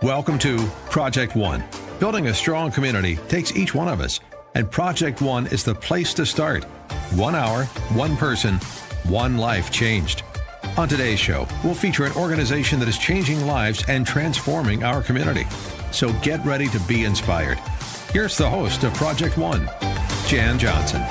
Welcome to Project One. Building a strong community takes each one of us, and Project One is the place to start. 1 hour, one person, one life changed. On today's show, we'll feature an organization that is changing lives and transforming our community. So get ready to be inspired. Here's the host of Project One, Jan Johnson.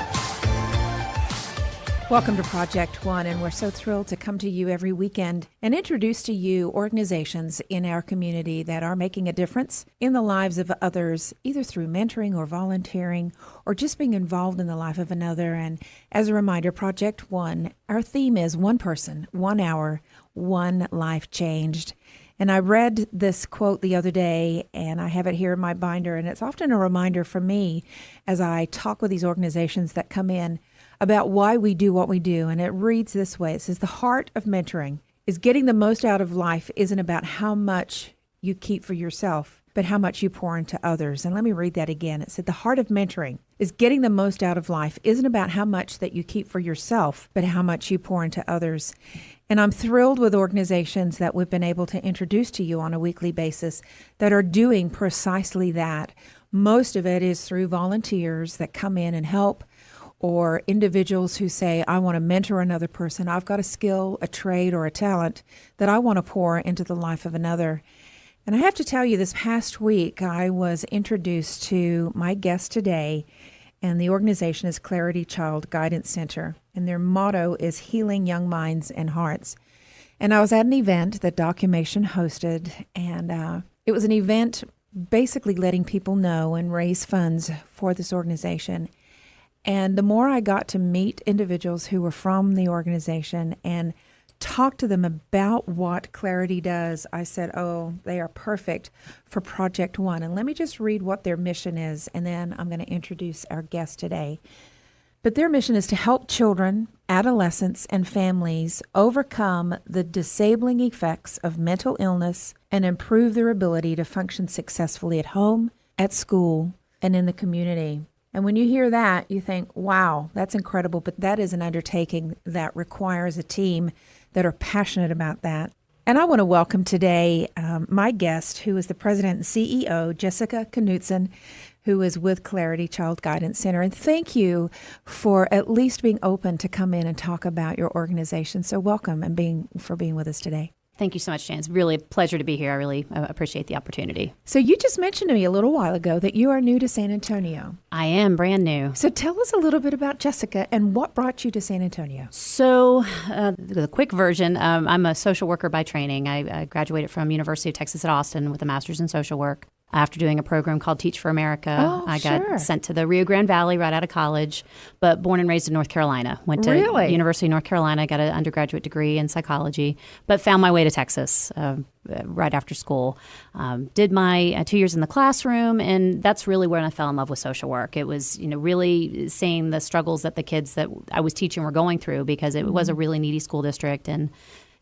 Welcome to Project One, and we're so thrilled to come to you every weekend and introduce to you organizations in our community that are making a difference in the lives of others, either through mentoring or volunteering or just being involved in the life of another. And as a reminder, Project One, our theme is one person, 1 hour, one life changed. And I read this quote the other day, and I have it here in my binder, and it's often a reminder for me as I talk with these organizations that come in about why we do what we do. And it reads this way. It says, the heart of mentoring is getting the most out of life isn't about how much you keep for yourself, but how much you pour into others. And let me read that again. It said, the heart of mentoring is getting the most out of life isn't about how much that you keep for yourself, but how much you pour into others. And I'm thrilled with organizations that we've been able to introduce to you on a weekly basis that are doing precisely that. Most of it is through volunteers that come in and help, or individuals who say, I want to mentor another person. I've got a skill, a trade, or a talent that I want to pour into the life of another. And I have to tell you, this past week, I was introduced to my guest today, and the organization is Clarity Child Guidance Center, and their motto is Healing Young Minds and Hearts. And I was at an event that Documation hosted, and it was an event basically letting people know and raise funds for this organization. And the more I got to meet individuals who were from the organization and talk to them about what Clarity does, I said, oh, they are perfect for Project One. And let me just read what their mission is, and then I'm going to introduce our guest today. But their mission is to help children, adolescents, and families overcome the disabling effects of mental illness and improve their ability to function successfully at home, at school, and in the community. And when you hear that, you think, wow, that's incredible. But that is an undertaking that requires a team that are passionate about that. And I want to welcome today my guest, who is the president and CEO, Jessica Knudsen, who is with Clarity Child Guidance Center. And thank you for at least being open to come in and talk about your organization. So welcome and for being with us today. Thank you so much, Jan. It's really a pleasure to be here. I really appreciate the opportunity. So you just mentioned to me a little while ago that you are new to San Antonio. I am brand new. So tell us a little bit about Jessica and what brought you to San Antonio. So the quick version, I'm a social worker by training. I graduated from University of Texas at Austin with a master's in social work. After doing a program called Teach for America, I got sent to the Rio Grande Valley right out of college, but born and raised in North Carolina. Went to University of North Carolina, got an undergraduate degree in psychology, but found my way to Texas right after school. Did my 2 years in the classroom, and that's really when I fell in love with social work. It was, really seeing the struggles that the kids that I was teaching were going through, because it was a really needy school district, and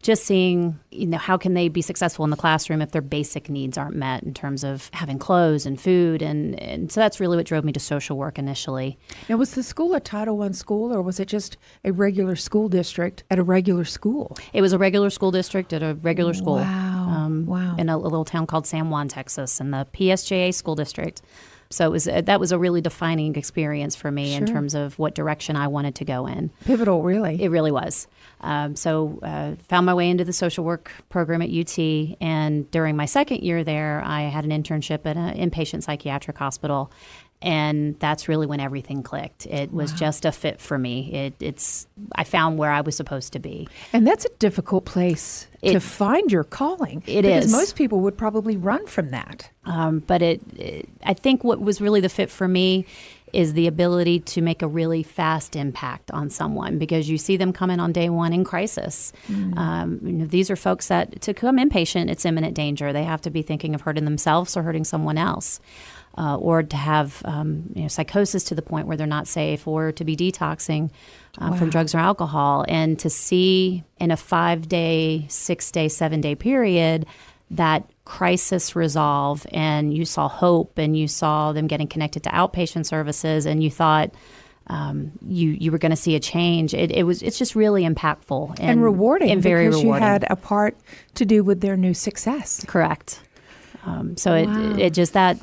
just seeing, how can they be successful in the classroom if their basic needs aren't met in terms of having clothes and food. And so that's really what drove me to social work initially. Now, was the school a Title I school, or was it just a regular school district at a regular school? It was a regular school district at a regular school. Wow. In a little town called San Juan, Texas, in the PSJA school district. So that was a really defining experience for me in terms of what direction I wanted to go in. Pivotal, really. It really was. So found my way into the social work program at UT. And during my second year there, I had an internship at an inpatient psychiatric hospital. And that's really when everything clicked. It was just a fit for me. I found where I was supposed to be. And that's a difficult place to find your calling. It is. Because most people would probably run from that. But I think what was really the fit for me is the ability to make a really fast impact on someone, because you see them come in on day one in crisis. These are folks that to come inpatient, it's imminent danger. They have to be thinking of hurting themselves or hurting someone else. Or to have psychosis to the point where they're not safe, or to be detoxing from drugs or alcohol. And to see in a 5-day, 6-day, 7-day period that crisis resolve, and you saw hope, and you saw them getting connected to outpatient services, and you thought you were going to see a change. It's just really impactful and rewarding, and very because rewarding. You had a part to do with their new success. Correct. So it just that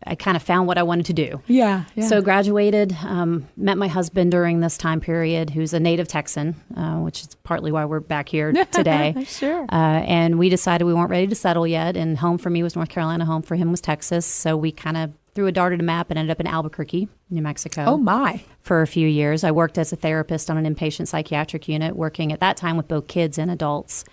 I kind of found what I wanted to do. Yeah. So graduated, met my husband during this time period, who's a native Texan, which is partly why we're back here today. Sure. And we decided we weren't ready to settle yet. And home for me was North Carolina, home for him was Texas. So we kind of threw a dart at a map and ended up in Albuquerque, New Mexico. Oh, my. For a few years. I worked as a therapist on an inpatient psychiatric unit, working at that time with both kids and adults.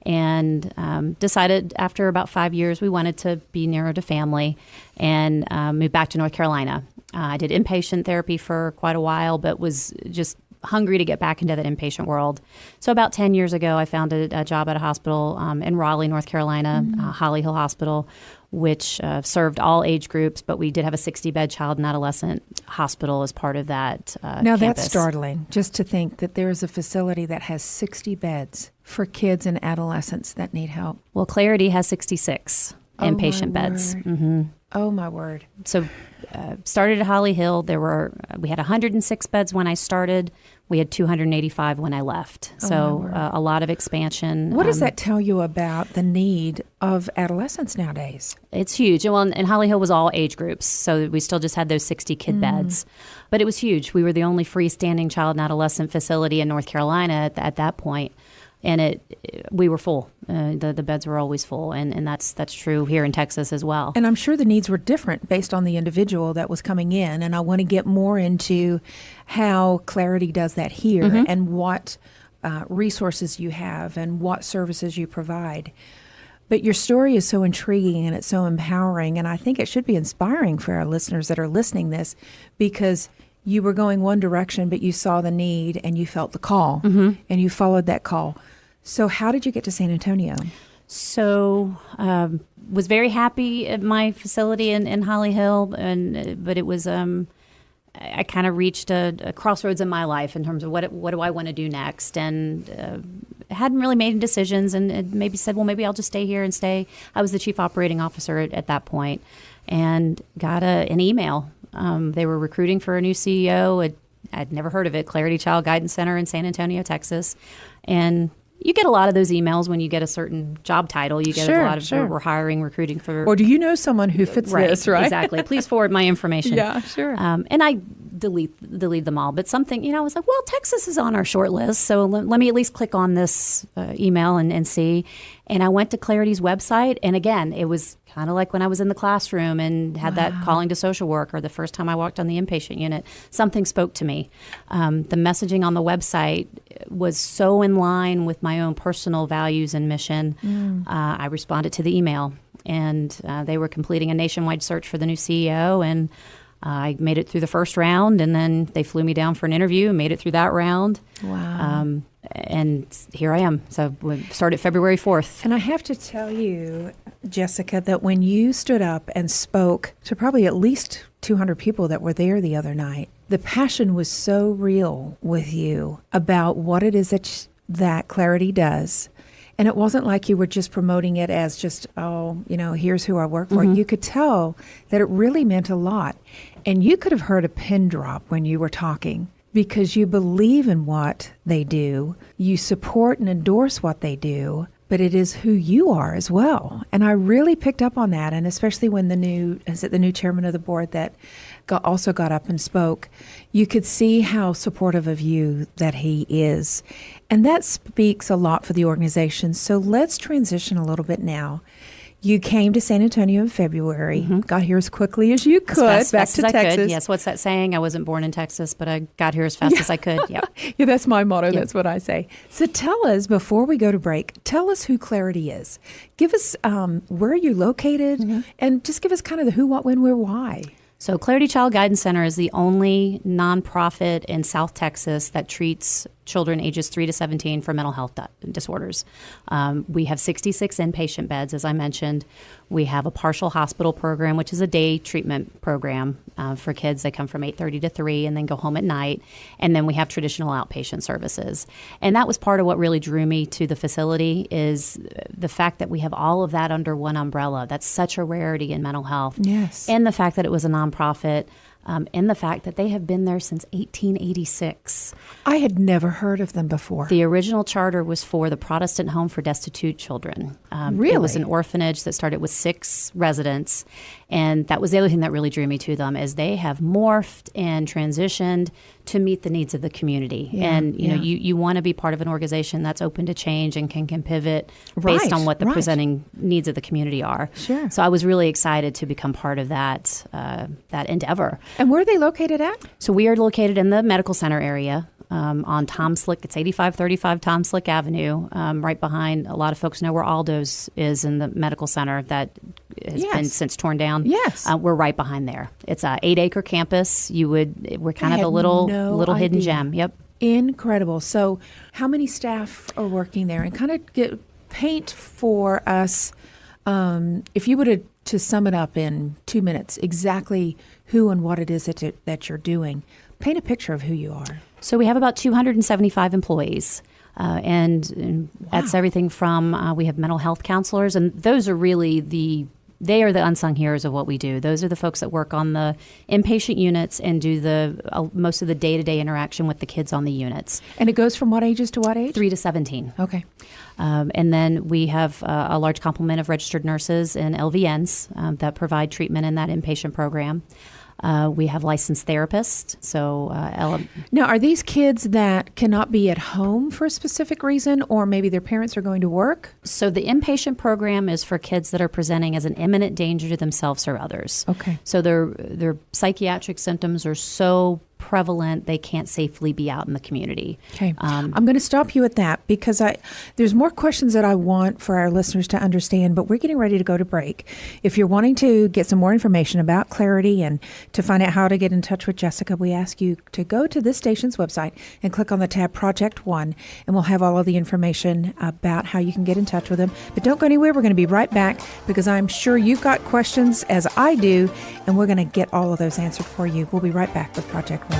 And decided after about 5 years we wanted to be nearer to family and moved back to North Carolina. I did inpatient therapy for quite a while, but was just hungry to get back into that inpatient world. So about 10 years ago, I found a job at a hospital in Raleigh, North Carolina, Holly Hill Hospital, which served all age groups, but we did have a 60-bed child and adolescent hospital as part of that Now, campus. that's startling, just to think that there is a facility that has 60 beds for kids and adolescents that need help. Well, Clarity has 66 inpatient beds. Mm-hmm. Oh, my word. So started at Holly Hill. We had 106 beds when I started. We had 285 when I left. So a lot of expansion. What does that tell you about the need of adolescents nowadays? It's huge. Well, and Holly Hill was all age groups. So we still just had those 60 kid beds. But it was huge. We were the only freestanding child and adolescent facility in North Carolina at that point. And we were full. The beds were always full, and that's true here in Texas as well. And I'm sure the needs were different based on the individual that was coming in. And I want to get more into how Clarity does that here and what resources you have and what services you provide. But your story is so intriguing and it's so empowering, and I think it should be inspiring for our listeners that are listening this, because you were going one direction, but you saw the need and you felt the call and you followed that call. So how did you get to San Antonio? So was very happy at my facility in Holly Hill, but it was I kind of reached a crossroads in my life in terms of what do I want to do next, and hadn't really made any decisions, and maybe said, well, maybe I'll just stay here and stay. I was the chief operating officer at that point, and got an email. They were recruiting for a new CEO. I'd never heard of it, Clarity Child Guidance Center in San Antonio, Texas, and you get a lot of those emails when you get a certain job title. You get a lot of, we're hiring, recruiting for. Or do you know someone who fits this, right? Exactly. Please forward my information. Yeah, sure. And I delete them all. But something, I was like, well, Texas is on our short list, so let me at least click on this email and see. And I went to Clarity's website, and again, it was kind of like when I was in the classroom and had that calling to social work, or the first time I walked on the inpatient unit, something spoke to me. The messaging on the website was so in line with my own personal values and mission. I responded to the email, and they were completing a nationwide search for the new CEO, and I made it through the first round, and then they flew me down for an interview and made it through that round. Wow. And here I am. So we started February 4th. And I have to tell you, Jessica, that when you stood up and spoke to probably at least 200 people that were there the other night, the passion was so real with you about what it is that Clarity does. And it wasn't like you were just promoting it as just, here's who I work for. You could tell that it really meant a lot. And you could have heard a pin drop when you were talking, because you believe in what they do. You support and endorse what they do, but it is who you are as well. And I really picked up on that. And especially when the new chairman of the board that also got up and spoke, you could see how supportive of you that he is. And that speaks a lot for the organization. So let's transition a little bit now. You came to San Antonio in February, got here as quickly as you could, back to Texas. Yes, what's that saying? I wasn't born in Texas, but I got here as fast as I could. Yep. Yeah, that's my motto. Yep. That's what I say. So tell us, before we go to break, tell us who Clarity is. Give us where are you located, and just give us kind of the who, what, when, where, why. So Clarity Child Guidance Center is the only nonprofit in South Texas that treats children ages 3 to 17 for mental health disorders. We have 66 inpatient beds, as I mentioned. We have a partial hospital program, which is a day treatment program for kids. They come from 8:30 to 3 and then go home at night. And then we have traditional outpatient services. And that was part of what really drew me to the facility, is the fact that we have all of that under one umbrella. That's such a rarity in mental health. Yes. And the fact that it was a nonprofit. in the fact that they have been there since 1886. I had never heard of them before. The original charter was for the Protestant Home for Destitute Children. Really? It was an orphanage that started with 6 residents, and that was the other thing that really drew me to them, is they have morphed and transitioned to meet the needs of the community. Yeah, and you want to be part of an organization that's open to change and can pivot based on what the presenting needs of the community are. Sure. So I was really excited to become part of that endeavor. And where are they located at? So we are located in the medical center area. On Tom Slick. It's 8535 Tom Slick Avenue, right behind, a lot of folks know where Aldo's is in the medical center that has been since torn down. Yes. We're right behind there. It's a 8-acre campus. We're kind of a little hidden gem. Yep. Incredible. So how many staff are working there? And kind of paint for us, if you were to sum it up in 2 minutes, exactly who and what it is that you're doing. Paint a picture of who you are. So we have about 275 employees, and that's everything from we have mental health counselors, and those are really they are the unsung heroes of what we do. Those are the folks that work on the inpatient units and do most of the day-to-day interaction with the kids on the units. And it goes from what ages to what age? 3 to 17. Okay. And then we have a large complement of registered nurses and LVNs that provide treatment in that inpatient program. We have licensed therapists. So, now, are these kids that cannot be at home for a specific reason, or maybe their parents are going to work? So the inpatient program is for kids that are presenting as an imminent danger to themselves or others. Okay. So their psychiatric symptoms are so prevalent they can't safely be out in the community. Okay. I'm going to stop you at that because there's more questions that I want for our listeners to understand, but we're getting ready to go to break. If you're wanting to get some more information about Clarity and to find out how to get in touch with Jessica, we ask you to go to this station's website and click on the tab Project One, and we'll have all of the information about how you can get in touch with them. But don't go anywhere. We're going to be right back because I'm sure you've got questions, as I do, and we're going to get all of those answered for you. We'll be right back with Project One.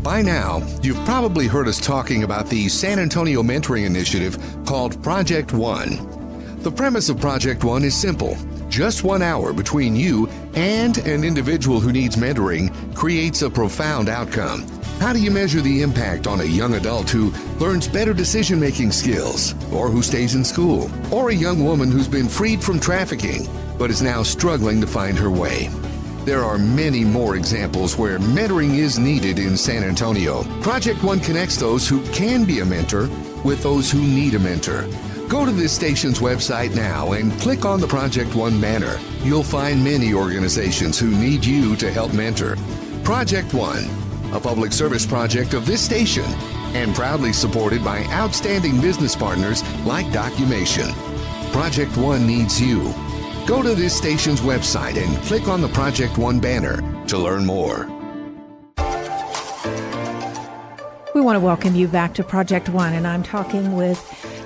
By now, you've probably heard us talking about the San Antonio mentoring initiative called Project One. The premise of Project One is simple. Just 1 hour between you and an individual who needs mentoring creates a profound outcome. How do you measure the impact on a young adult who learns better decision-making skills, or who stays in school, or a young woman who's been freed from trafficking but is now struggling to find her way? There are many more examples where mentoring is needed in San Antonio. Project One connects those who can be a mentor with those who need a mentor. Go to this station's website now and click on the Project One banner. You'll find many organizations who need you to help mentor. Project One, a public service project of this station and proudly supported by outstanding business partners like Documation. Project One needs you. Go to this station's website and click on the Project One banner to learn more. We want to welcome you back to Project One, and I'm talking with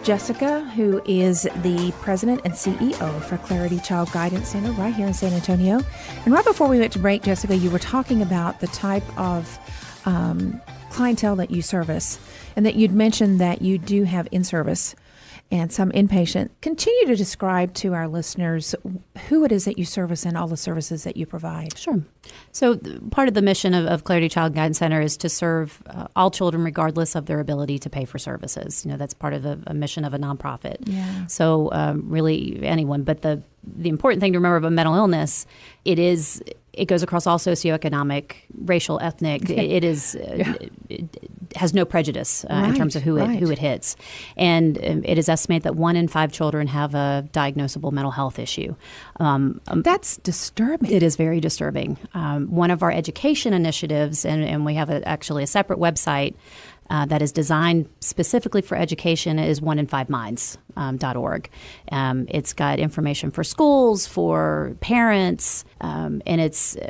Jessica, who is the president and CEO for Clarity Child Guidance Center right here in San Antonio. And right before we went to break, Jessica, you were talking about the type of clientele that you service, and that you'd mentioned that you do have in-service and some inpatient. Continue to describe to our listeners who it is that you service and all the services that you provide. Sure. So part of the mission of Clarity Child Guidance Center is to serve all children regardless of their ability to pay for services. That's part of a mission of a nonprofit. Yeah. So really anyone. But the important thing to remember about mental illness, it goes across all socioeconomic, racial, ethnic. It has no prejudice in terms of who it hits. And it is estimated that 1 in 5 children have a diagnosable mental health issue. That's disturbing. It is very disturbing. One of our education initiatives, and we have actually a separate website that is designed specifically for education is oneinfiveminds.org. It's got information for schools, for parents, and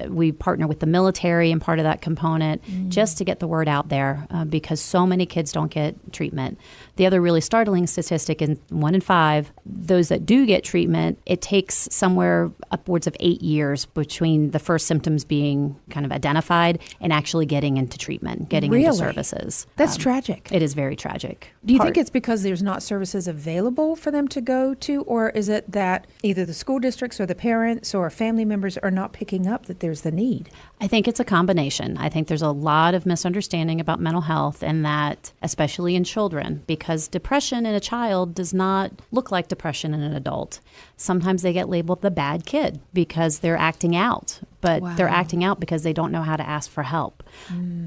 we partner with the military in part of that component just to get the word out there because so many kids don't get treatment. The other really startling statistic is 1 in 5, those that do get treatment, it takes somewhere upwards of 8 years between the first symptoms being kind of identified and actually getting into treatment, getting into services. That's tragic. It is very tragic. Do you think it's because there's not services available for them to go to, or is it that either the school districts or the parents or family members are not picking up that there's the need? I think it's a combination. I think there's a lot of misunderstanding about mental health, and that, especially in children, because depression in a child does not look like depression in an adult. Sometimes they get labeled the bad kid because they're acting out, but they're acting out because they don't know how to ask for help.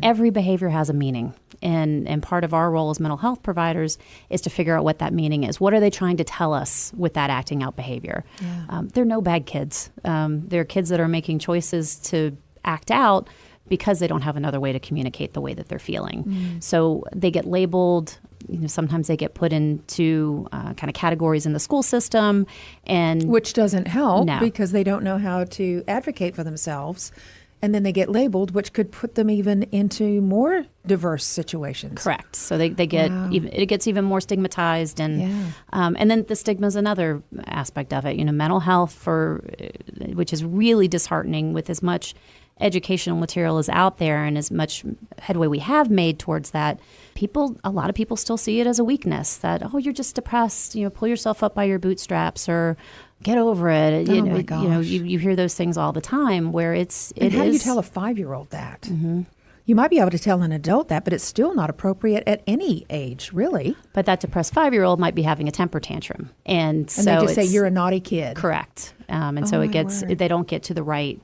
Every behavior has a meaning. And part of our role as mental health providers is to figure out what that meaning is. What are they trying to tell us with that acting out behavior? They're no bad kids. They're kids that are making choices to act out because they don't have another way to communicate the way that they're feeling. So they get labeled. Sometimes they get put into kind of categories in the school system, and which doesn't help because they don't know how to advocate for themselves. And then they get labeled, which could put them even into more diverse situations. Correct. So they get it gets even more stigmatized, and then the stigma is another aspect of it. Mental health, which is really disheartening. With as much educational material is out there and as much headway we have made towards that, a lot of people still see it as a weakness. That you're just depressed. Pull yourself up by your bootstraps, or get over it. My gosh. You hear those things all the time. Where how do you tell a 5-year-old that? Mm-hmm. You might be able to tell an adult that, but it's still not appropriate at any age, really. But that depressed 5-year-old might be having a temper tantrum, and so they just say you're a naughty kid. Correct. So they don't get to the right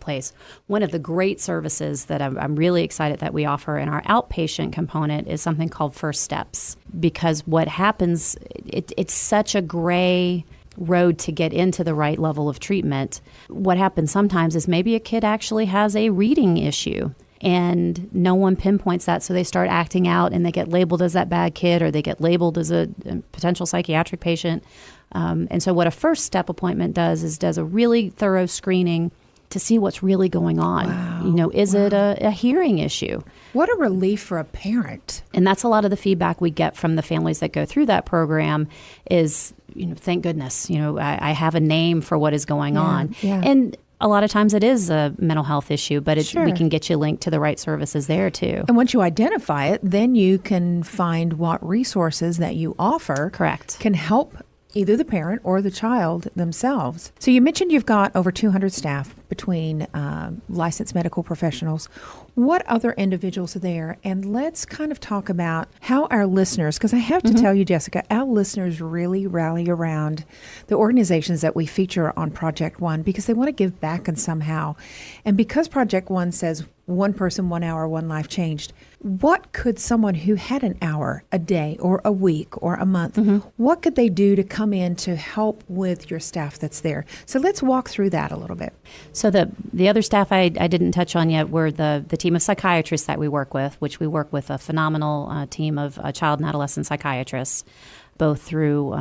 place. One of the great services that I'm really excited that we offer in our outpatient component is something called First Steps, because what happens, it's such a gray road to get into the right level of treatment. What happens sometimes is maybe a kid actually has a reading issue, and no one pinpoints that, so they start acting out and they get labeled as that bad kid, or they get labeled as a potential psychiatric patient. And so what a First Step appointment does a really thorough screening to see what's really going on. Wow. Is it a hearing issue? What a relief for a parent. And that's a lot of the feedback we get from the families that go through that program is, thank goodness, I have a name for what is going on. Yeah. And a lot of times it is a mental health issue, but we can get you linked to the right services there too. And once you identify it, then you can find what resources that you offer can help either the parent or the child themselves. So you mentioned you've got over 200 staff between licensed medical professionals. What other individuals are there? And let's kind of talk about how our listeners, because I have to tell you, Jessica, our listeners really rally around the organizations that we feature on Project One because they want to give back in somehow. And because Project One says 1 person, 1 hour, 1 life changed, what could someone who had an hour a day or a week or a month, what could they do to come in to help with your staff that's there? So let's walk through that a little bit. So the other staff I didn't touch on yet were the team of psychiatrists that we work with, which we work with a phenomenal team of child and adolescent psychiatrists, both through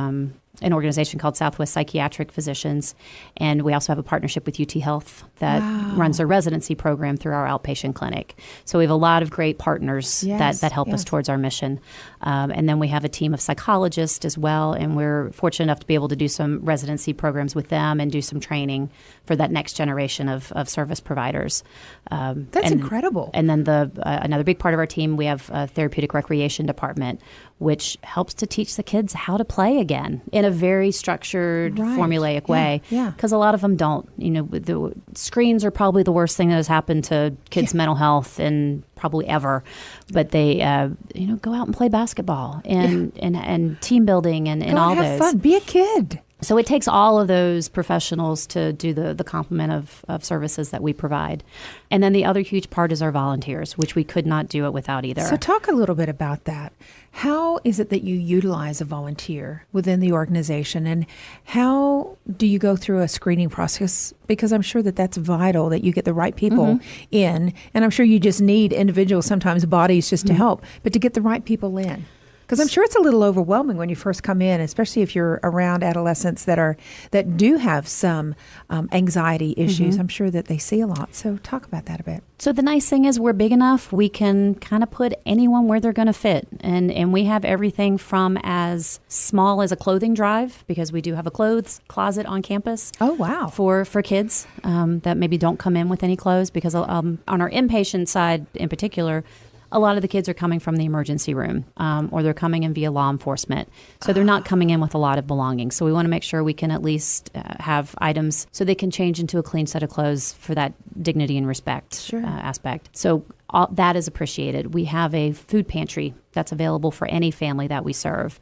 an organization called Southwest Psychiatric Physicians, and we also have a partnership with UT Health that runs a residency program through our outpatient clinic. So we have a lot of great partners that help us towards our mission. And then we have a team of psychologists as well, and we're fortunate enough to be able to do some residency programs with them and do some training for that next generation of service providers. That's incredible. And then another big part of our team, we have a therapeutic recreation department, which helps to teach the kids how to play again in a very structured, formulaic way. Because a lot of them don't. The screens are probably the worst thing that has happened to kids' mental health in probably ever. But they, go out and play basketball and team building and all those. Have fun. Be a kid. So it takes all of those professionals to do the complement of services that we provide. And then the other huge part is our volunteers, which we could not do it without either. So talk a little bit about that. How is it that you utilize a volunteer within the organization, and how do you go through a screening process? Because I'm sure that that's vital, that you get the right people in, and I'm sure you just need individuals, sometimes bodies, just to help, but to get the right people in. Because I'm sure it's a little overwhelming when you first come in, especially if you're around adolescents that do have some anxiety issues. I'm sure that they see a lot. So talk about that a bit. So the nice thing is we're big enough, we can kind of put anyone where they're going to fit. And we have everything from as small as a clothing drive, because we do have a clothes closet on campus. Oh, wow. For kids that maybe don't come in with any clothes, because on our inpatient side in particular, a lot of the kids are coming from the emergency room, or they're coming in via law enforcement. So they're not coming in with a lot of belongings. So we want to make sure we can at least have items so they can change into a clean set of clothes for that dignity and respect aspect. So all that is appreciated. We have a food pantry that's available for any family that we serve,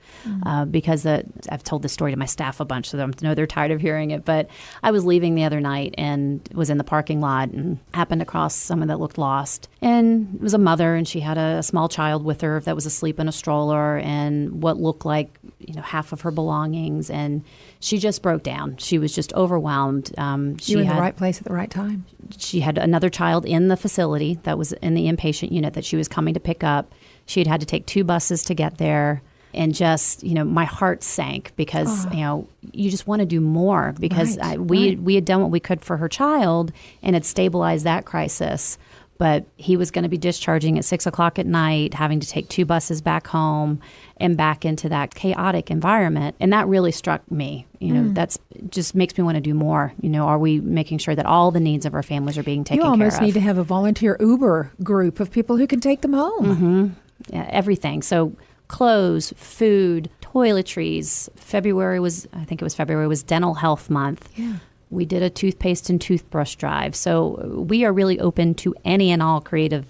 because I've told this story to my staff a bunch, so I know they're tired of hearing it. But I was leaving the other night and was in the parking lot and happened across someone that looked lost. And it was a mother, and she had a small child with her that was asleep in a stroller and what looked like half of her belongings. And she just broke down. She was just overwhelmed. You were in the right place at the right time. She had another child in the facility that was in the inpatient unit that she was coming to pick up. She had to take 2 buses to get there. And just, my heart sank because, you just want to do more, because we had done what we could for her child and had stabilized that crisis. But he was going to be discharging at 6 o'clock at night, having to take 2 buses back home and back into that chaotic environment. And that really struck me. That's just makes me want to do more. Are we making sure that all the needs of our families are being taken care of? You almost need to have a volunteer Uber group of people who can take them home. Yeah, everything. So clothes, food, toiletries. February was Dental Health Month. Yeah. We did a toothpaste and toothbrush drive. So we are really open to any and all creative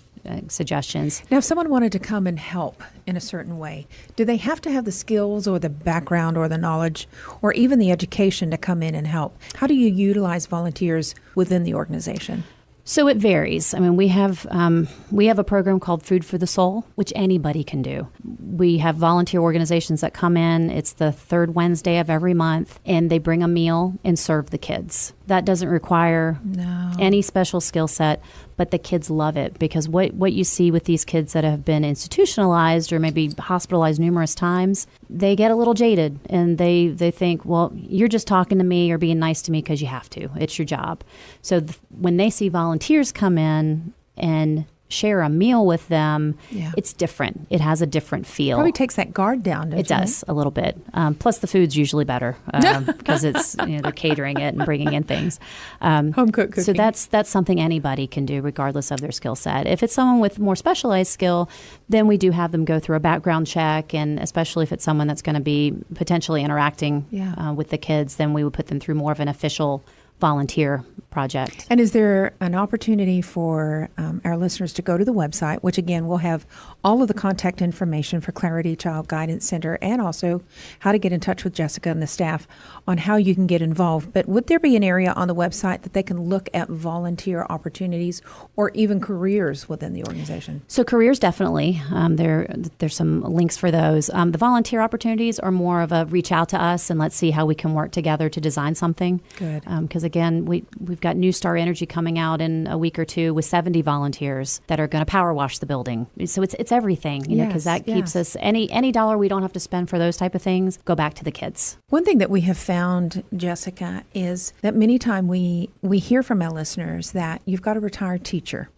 suggestions. Now, if someone wanted to come and help in a certain way, do they have to have the skills or the background or the knowledge or even the education to come in and help? How do you utilize volunteers within the organization? So it varies. I mean, we have a program called Food for the Soul, which anybody can do. We have volunteer organizations that come in. It's the 3rd Wednesday of every month, and they bring a meal and serve the kids. That doesn't require any special skill set, but the kids love it, because what you see with these kids that have been institutionalized or maybe hospitalized numerous times, they get a little jaded and they think, well, you're just talking to me or being nice to me because you have to. It's your job. So when they see volunteers come in and share a meal with them, it's different. It has a different feel. Probably takes that guard down, doesn't it? It does, a little bit. Plus the food's usually better because it's they're catering it and bringing in things. Home cooked cooking. So that's something anybody can do regardless of their skill set. If it's someone with more specialized skill, then we do have them go through a background check, and especially if it's someone that's going to be potentially interacting with the kids, then we would put them through more of an official volunteer project. And is there an opportunity for our listeners to go to the website, which again will have all of the contact information for Clarity Child Guidance Center, and also how to get in touch with Jessica and the staff on how you can get involved. But would there be an area on the website that they can look at volunteer opportunities or even careers within the organization? So careers, definitely. There's some links for those. The volunteer opportunities are more of a reach out to us and let's see how we can work together to design something. Good. Because again, we've got New Star Energy coming out in a week or two with 70 volunteers that are going to power wash the building. So it's everything, because that keeps us, any dollar we don't have to spend for those type of things, go back to the kids. One thing that we have found, Jessica, is that many times we hear from our listeners that you've got a retired teacher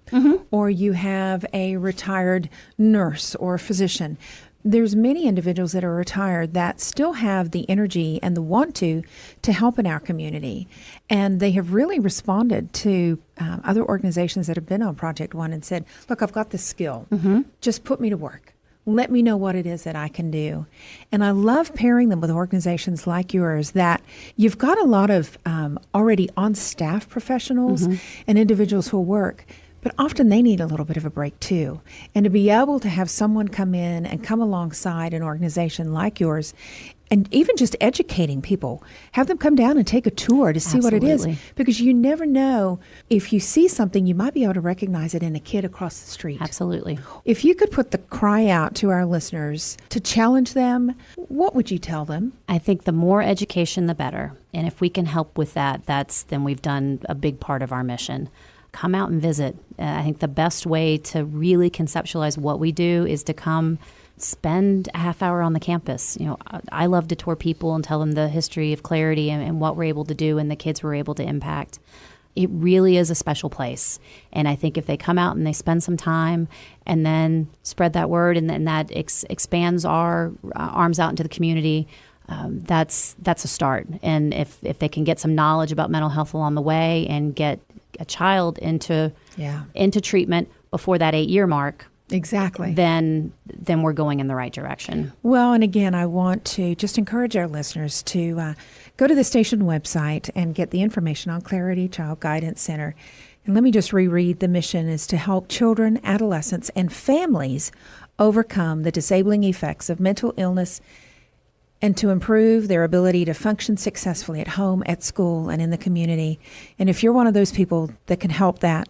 or you have a retired nurse or physician. There's many individuals that are retired that still have the energy and the want to help in our community. And they have really responded to other organizations that have been on Project One and said, look, I've got this skill. Just put me to work. Let me know what it is that I can do. And I love pairing them with organizations like yours that you've got a lot of already on-staff professionals and individuals who work. But often they need a little bit of a break too. And to be able to have someone come in and come alongside an organization like yours and even just educating people. Have them come down and take a tour to see what it is. Because you never know, if you see something, you might be able to recognize it in a kid across the street. Absolutely. If you could put the cry out to our listeners to challenge them, what would you tell them? I think the more education, the better. And if we can help with that, then we've done a big part of our mission. Come out and visit. I think the best way to really conceptualize what we do is to come spend a half hour on the campus. I love to tour people and tell them the history of Clarity and what we're able to do and the kids we're able to impact. It really is a special place. And I think if they come out and they spend some time and then spread that word and then that expands our arms out into the community, that's a start. And if they can get some knowledge about mental health along the way and get a child into treatment before that 8-year mark, exactly, then we're going in the right direction. Well, and again, I want to just encourage our listeners to go to the station website and get the information on Clarity Child Guidance Center. And let me just reread. The mission is to help children, adolescents, and families overcome the disabling effects of mental illness and to improve their ability to function successfully at home, at school, and in the community. And if you're one of those people that can help that,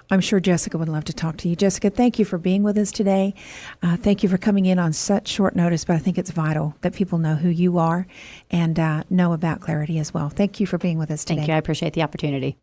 I'm sure Jessica would love to talk to you. Jessica, thank you for being with us today. Thank you for coming in on such short notice, but I think it's vital that people know who you are and know about Clarity as well. Thank you for being with us today. Thank you. I appreciate the opportunity.